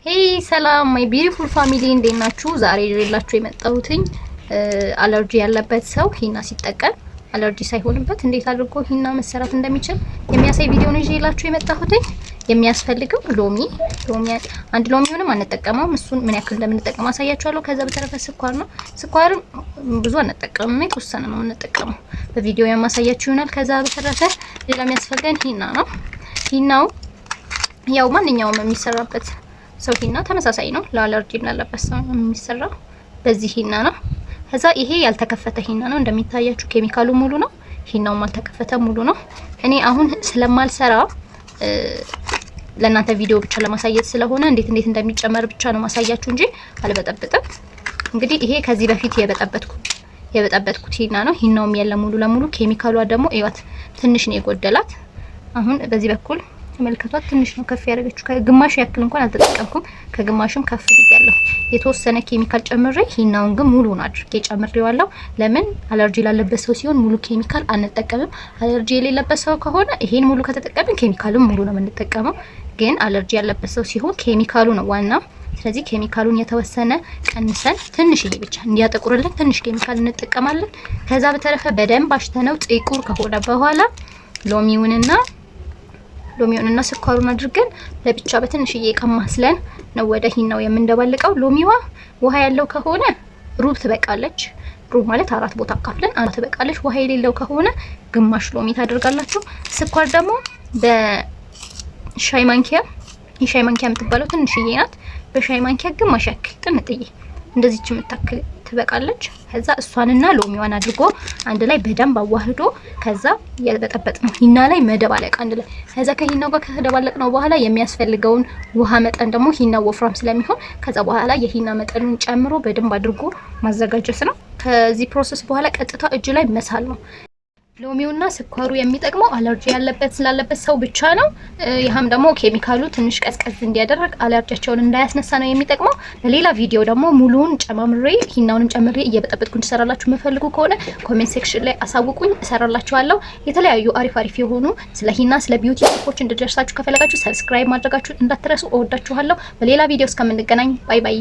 ሄይ ሰላም ማይ ቢዩቲፉል ፋሚሊ እንዴት ናችሁ? ዛሬ ይዤላችሁ የመጣሁትኝ አለርጂ ያለበት ሰው ሂና ሲጠቀም አለርጂ ሳይሆንበት እንዴት አድርጎ ሂና መሰራት እንደሚችል የሚያሳይ ቪዲዮ ነው ይዤላችሁ የመጣሁትኝ። የሚያስፈልገው ሎሚ አንድ ሎሚውንም አንጠቀመውም። እሱን ምን ያክል እንደምንጠቀም አሳያችኋለሁ። ከዛ በተረፈ ስኳር ነው። ስኳር ብዙ አንጠቀምም፣ የተወሰነ ነው የምንጠቀመው። በቪዲዮ የማሳያችሁ ይሆናል። ከዛ በተረፈ ሌላ የሚያስፈልገን ሂና ነው። ሂናው ያው ማንኛውም የሚሰራበት ሰው ሂና ተመሳሳይ ነው። ለአለርጂ ላለበት ሰው የሚሰራው በዚህ ሂና ነው። ከዛ ይሄ ያልተከፈተ ሂና ነው። እንደሚታያችሁ ኬሚካሉ ሙሉ ነው። ሂናውም አልተከፈተ ሙሉ ነው። እኔ አሁን ስለማልሰራ ለእናንተ ቪዲዮ ብቻ ለማሳየት ስለሆነ እንዴት እንደሚጨመር ብቻ ነው ማሳያችሁ እንጂ አልበጠብጥም። እንግዲህ ይሄ ከዚህ በፊት የበጠበጥኩት ሂና ነው። ሂናውም ያለ ሙሉ ለሙሉ ኬሚካሏ ደግሞ እዩት፣ ትንሽ ነው የጎደላት። አሁን በዚህ በኩል ተመልከቷት፣ ትንሽ ነው ከፍ ያደረገችው። ከግማሽ ያክል እንኳን አልተጠቀምኩም፣ ከግማሽም ከፍ ብያለሁ። የተወሰነ ኬሚካል ጨምሬ ሂናውን ግን ሙሉውን አድርጌ ጨምሬዋለሁ። ለምን አለርጂ ላለበት ሰው ሲሆን ሙሉ ኬሚካል አንጠቀምም። አለርጂ የሌለበት ሰው ከሆነ ይሄን ሙሉ ከተጠቀምን ኬሚካሉን ሙሉ ነው የምንጠቀመው። ግን አለርጂ ያለበት ሰው ሲሆን ኬሚካሉ ነው ዋናው። ስለዚህ ኬሚካሉን የተወሰነ ቀንሰን ትንሽዬ ብቻ እንዲያጠቁርልን ትንሽ ኬሚካል እንጠቀማለን። ከዛ በተረፈ በደንብ አሽተነው ጥቁር ከሆነ በኋላ ሎሚውንና ስኳሩን አድርገን ለብቻ በትንሽዬ ቀማስለን ነው ወደ ሂናው የምንደባልቀው። ሎሚዋ ውሃ ያለው ከሆነ ሩብ ትበቃለች። ሩብ ማለት 4 ቦታ አካፍለን 1 ትበቃለች። ውሃ የሌለው ከሆነ ግማሽ ሎሚ ታደርጋላችሁ። ስኳር ደግሞ በሻይ ማንኪያ የሻይ ማንኪያ የምትባለው ትንሽዬ ናት። በሻይ ማንኪያ ግማሽ ያክል ጥንጥዬ እንደዚህች የምታክል ትበቃለች። ከዛ እሷንና ሎሚዋን አድርጎ አንድ ላይ በደንብ አዋህዶ ከዛ የበጠበጥነው ሂና ላይ መደባለቅ አንድ ላይ። ከዛ ከሂናው ጋር ከተደባለቅነው በኋላ የሚያስፈልገውን ውሃ መጠን ደግሞ ሂናው ወፍራም ስለሚሆን ከዛ በኋላ የሂና መጠኑን ጨምሮ በደንብ አድርጎ ማዘጋጀት ነው። ከዚህ ፕሮሰስ በኋላ ቀጥታ እጅ ላይ መሳል ነው። ሎሚውና ስኳሩ የሚጠቅመው አለርጂ ስላለበት ሰው ብቻ ነው። ይሄም ደግሞ ኬሚካሉ ትንሽ ቀዝቀዝ እንዲያደርግ አለርጂያቸውን እንዳያስነሳ ነው የሚጠቅመው። በሌላ ቪዲዮ ደግሞ ሙሉውን ጨማምሬ ሂናውንም ጨምሬ እየበጠበጥኩ እንድሰራላችሁ የምፈልጉ ከሆነ ኮሜንት ሴክሽን ላይ አሳውቁኝ፣ እሰራላችኋለሁ። የተለያዩ አሪፍ የሆኑ ስለ ሂና ስለ ቢዩቲ ቲፖች እንድደርሳችሁ ከፈለጋችሁ ሰብስክራይብ ማድረጋችሁን እንዳትረሱ። እወዳችኋለሁ። በሌላ ቪዲዮ እስከምንገናኝ ባይ ባይ።